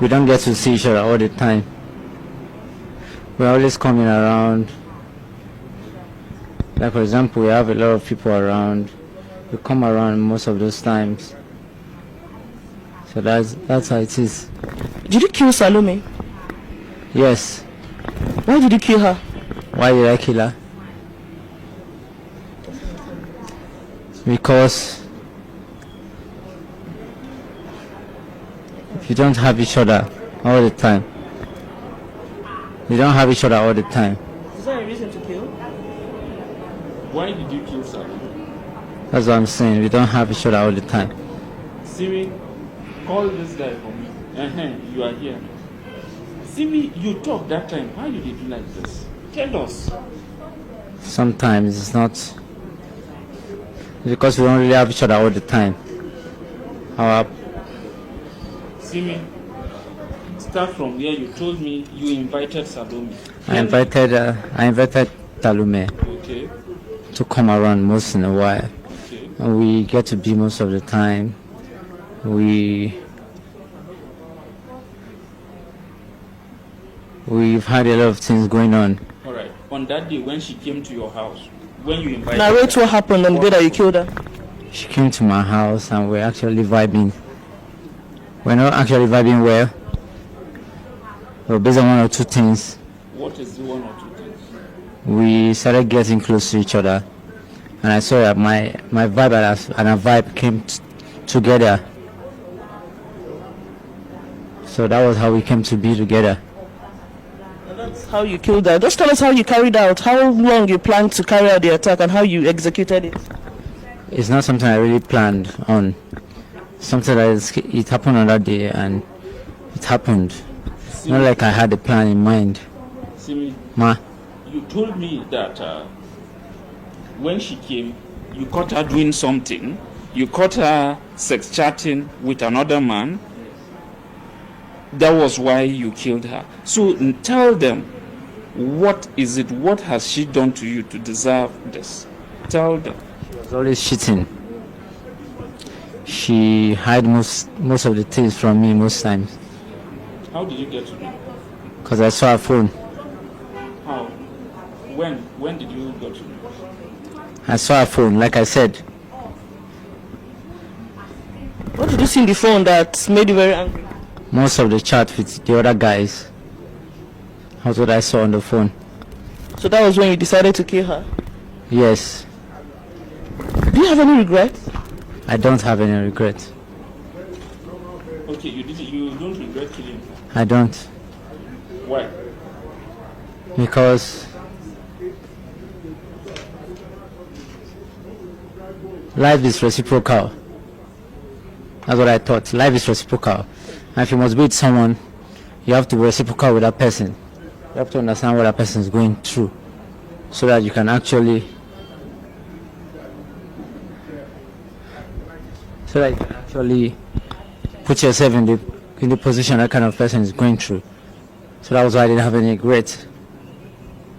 we don't get to see each other all the time. We're always coming around. Like for example, we have a lot of people around. We come around most of those times. So that's how it is. Did you kill Salome? Yes. Why did you kill her? Why did I kill her? Because if you don't have each other all the time, you don't have each other all the time. Is there a reason to kill? Why did you kill Salome? That's what I'm saying. We don't have each other all the time. Siri, call this guy for me. You are here. Siri, you talked that time. Why did you do like this? Tell us. Sometimes it's not because we don't really have each other all the time. Siri, start from where you told me you invited Salome. I invited Salome Okay. to come around once in a while. Okay. And we get to be most of the time. We've had a lot of things going on. All right. On that day when she came to your house, when you invited Narrate her, what happened on the day that you killed her. She came to my house and we're actually vibing. We're not actually vibing well. We're based on one or two things. What is the one or two things? We started getting close to each other. And I saw that my vibe and her vibe came together. So that was how we came to be together. And that's how you killed her. Just tell us how you carried out, how long you planned to carry out the attack and how you executed it. It's not something I really planned on. Something that it happened on that day and it happened. Not like I had a plan in mind. Simi, Ma, you told me that when she came, you caught her doing something. You caught her sex chatting with another man. That was why you killed her. So tell them, what is it? What has she done to you to deserve this? Tell them. she was always cheating. She hid most of the things from me most times. How did you get to know? Because I saw her phone. How? When did you get to know? I saw her phone, like I said. What did you see in the phone that made you very angry? Most of the chat with the other guys. That's what I saw on the phone. So that was when you decided to kill her. Yes. Do you have any regrets? I don't have any regret. Okay, you don't regret killing her. I don't. Why? Because life is reciprocal. That's what I thought. Life is reciprocal. And if you must be with someone, you have to be reciprocal with that person. You have to understand what that person is going through so that you can actually put yourself in the position that kind of person is going through. So that was why I didn't have any regret,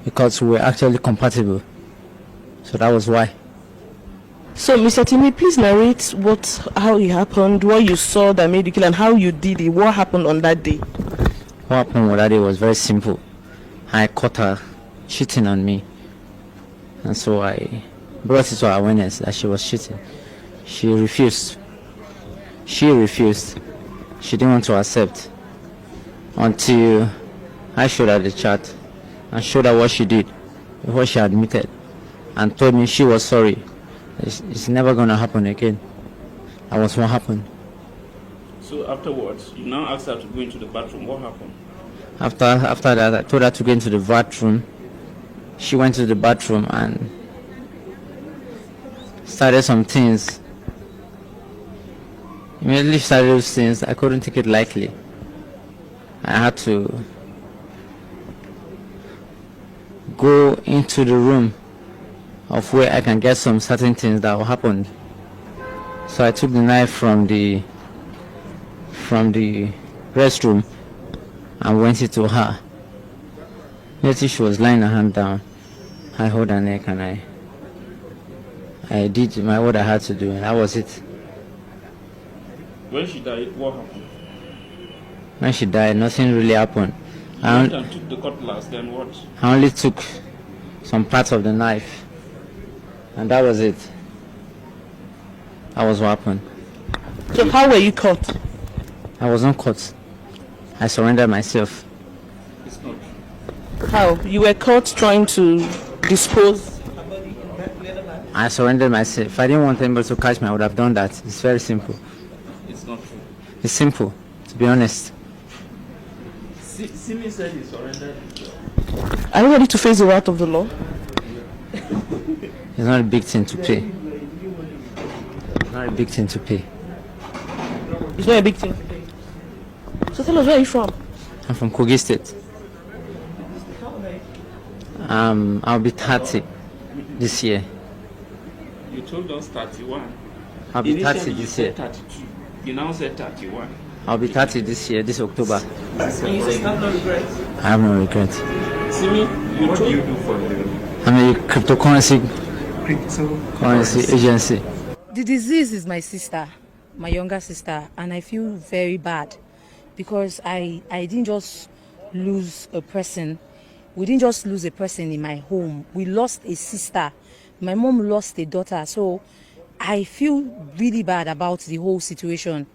because we were actually compatible. So that was why. So, Mr. Timi, please narrate how it happened, what you saw that made you kill, and how you did it. What happened on that day? What happened on that day was very simple. I caught her cheating on me, and so I brought it to her awareness that she was cheating. She refused. She didn't want to accept until I showed her the chat and showed her what she did, what she admitted, and told me she was sorry. It's never gonna happen again. That was what happened. So afterwards, you now asked her to go into the bathroom. What happened? After that, I told her to go into the bathroom. She went to the bathroom and started some things. Immediately started those things. I couldn't take it lightly. I had to go into the room of where I can get some certain things that happened. So I took the knife from the restroom and went it to her. Immediately she was lying her hand down. I held her neck and I did what I had to do, and that was it. When she died, what happened? When she died, nothing really happened. You went and took the cutlass, then what? I only took some parts of the knife, and that was it. That was what happened. So how were you caught? I was not caught. I surrendered myself. It's not. How? You were caught trying to dispose. I surrendered myself. If I didn't want anybody to catch me, I would have done that. It's very simple. It's not true. It's simple, to be honest. Simi said he surrendered himself. Are you ready to face the wrath of the law? It's not a big thing to pay. It's not a big thing to pay. It's not a big thing. So tell us, where are you from? I'm from Kogi State. I'll be 30 this year. You told us 31. I'll be 30 Initially, you this year. said 32. You now said 31. I'll be 30 this year, this October. And you say you have no regrets? I have no regret. Simi, What do you do for a living? I'm a cryptocurrency Cryptocurrency. agency. The disease is my sister, my younger sister, and I feel very bad because I didn't just lose a person. We didn't just lose a person in my home. We lost a sister. My mom lost a daughter. So I feel really bad about the whole situation.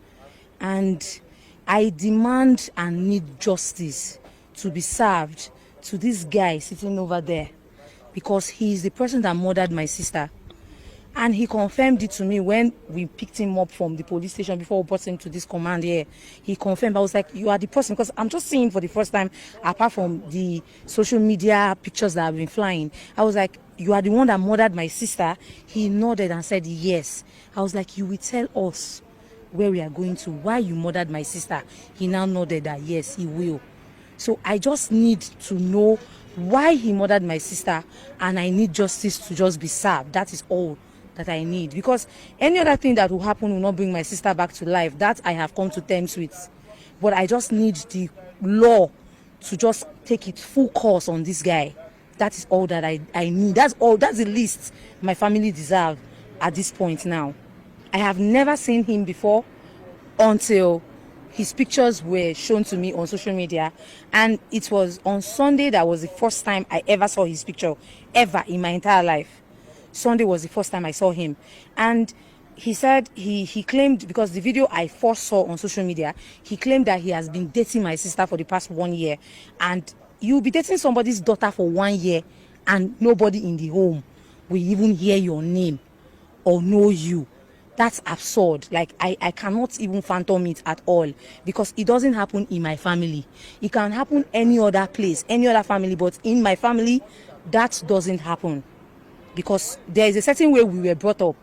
And I demand and need justice to be served to this guy sitting over there because he is the person that murdered my sister. And he confirmed it to me when we picked him up from the police station before we brought him to this command here. He confirmed. I was like, you are the person, because I'm just seeing him for the first time, apart from the social media pictures that have been flying. I was like, you are the one that murdered my sister. He nodded and said, yes. I was like, you will tell us where we are going to, why you murdered my sister. He now nodded that, yes, he will. So I just need to know why he murdered my sister, and I need justice to just be served. That is all that I need, because any other thing that will happen will not bring my sister back to life. That I have come to terms with. But I just need the law to just take its full course on this guy. That is all that I need. That's all. That's the least my family deserve at this point now. I have never seen him before until his pictures were shown to me on social media, and it was on Sunday that was the first time I ever saw his picture, ever in my entire life. Sunday was the first time I saw him. And he said he claimed, because the video I first saw on social media, he claimed that he has been dating my sister for the past 1 year. And you'll be dating somebody's daughter for 1 year and nobody in the home will even hear your name or know you. That's absurd. Like, I cannot even fathom it at all, because it doesn't happen in my family. It can happen any other place, any other family, but in my family, that doesn't happen. Because there is a certain way we were brought up.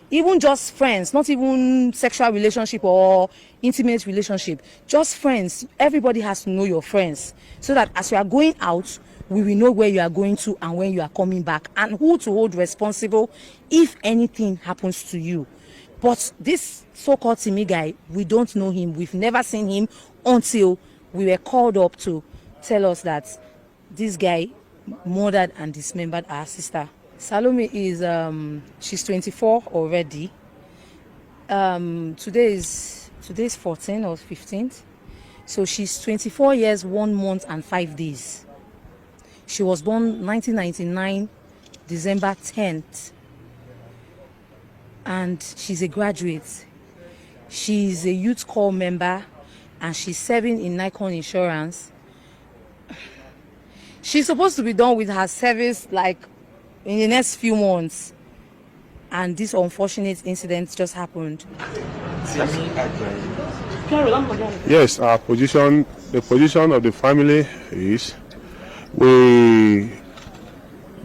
Even just friends, not even sexual relationship or intimate relationship, just friends. Everybody has to know your friends, so that as you are going out, we will know where you are going to and when you are coming back, and who to hold responsible if anything happens to you. But this so-called Timi guy, we don't know him. We've never seen him until we were called up to tell us that this guy murdered and dismembered our sister. Salome is she's 24 already. Today is 14 or 15th. So she's 24 years, 1 month and 5 days. She was born 1999, December 10th. And she's a graduate. She's a youth corps member, and she's serving in Nikon Insurance. She's supposed to be done with her service like in the next few months, and this unfortunate incident just happened. Timilenyi Ajayi. Yes, our position, the position of the family is, we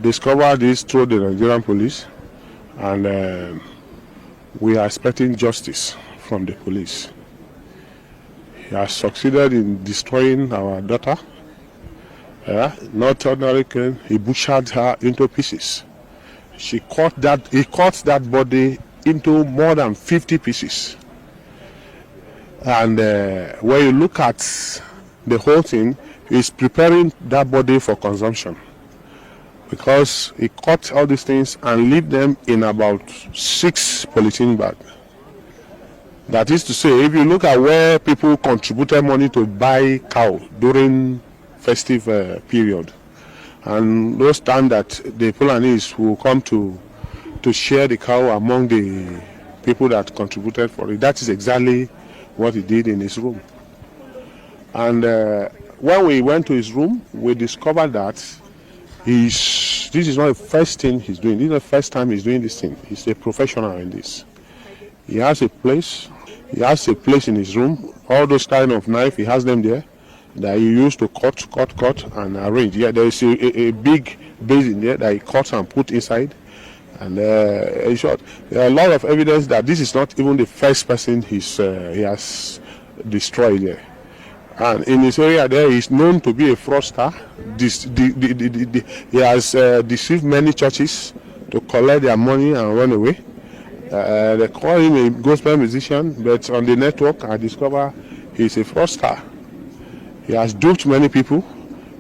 discovered this through the Nigerian police, and we are expecting justice from the police. He has succeeded in destroying our daughter. Not ordinary killing, he butchered her into pieces. He cut that body into more than 50 pieces. And when you look at the whole thing, he's preparing that body for consumption, because he cut all these things and leave them in about 6 polythene bags. That is to say, if you look at where people contributed money to buy cow during festive period, and those times that the Fulanis will come to share the cow among the people that contributed for it, that is exactly what he did in his room. And when we went to his room, we discovered that this is not the first thing he's doing. This is not the first time he's doing this thing. He's a professional in this. He has a place. He has a place in his room. All those kind of knife, he has them there that he used to cut and arrange. Yeah, there is a big basin there that he cuts and put inside. And in short, there are a lot of evidence that this is not even the first person he has destroyed there. And in his area there, he is known to be a fraudster. He has deceived many churches to collect their money and run away. They call him a gospel musician, but on the network I discover he's a fraudster. He has duped many people,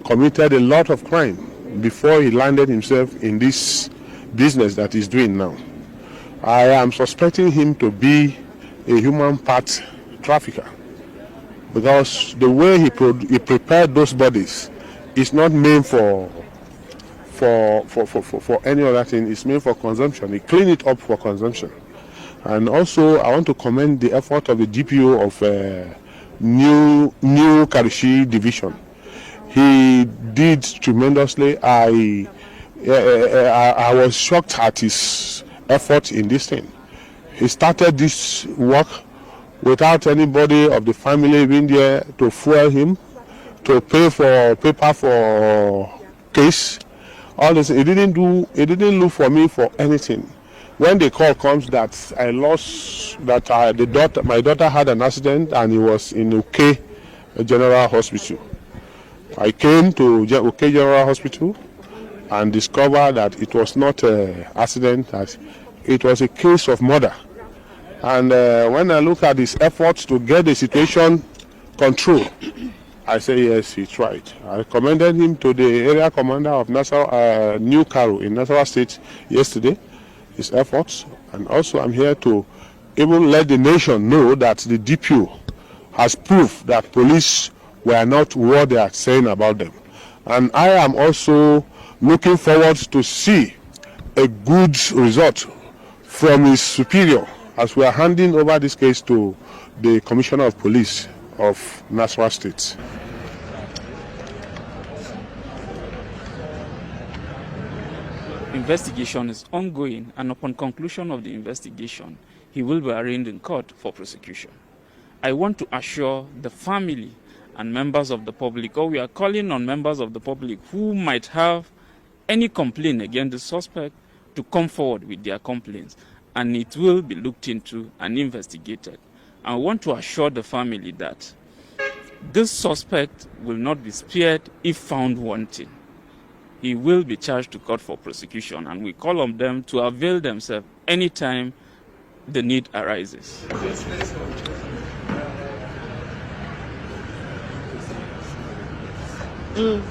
committed a lot of crime before he landed himself in this business that he's doing now. I am suspecting him to be a human part trafficker, because the way he prepared those bodies is not meant for any other thing. It's meant for consumption. He cleaned it up for consumption. And also, I want to commend the effort of the DPO of New Karishi Division. He did tremendously. I was shocked at his effort in this thing. He started this work without anybody of the family being there to fuel him, to pay for paper for case. All this, he didn't look for me for anything. When the call comes that my daughter had an accident and he was in OK General Hospital, I came to OK General Hospital and discovered that it was not an accident, that it was a case of murder. And when I look at his efforts to get the situation controlled, I say yes, he tried. I commended him to the area commander of New Karo in Nasarawa State yesterday, his efforts. And also I'm here to even let the nation know that the DPO has proof that police were not what they are saying about them. And I am also looking forward to see a good result from his superior as we are handing over this case to the Commissioner of Police of Nasarawa State. Investigation is ongoing, and upon conclusion of the investigation, he will be arraigned in court for prosecution. I want to assure the family and members of the public, or we are calling on members of the public who might have any complaint against the suspect, to come forward with their complaints, and it will be looked into and investigated. I want to assure the family that this suspect will not be spared if found wanting. He will be charged to court for prosecution, and we call on them to avail themselves anytime the need arises. Mm.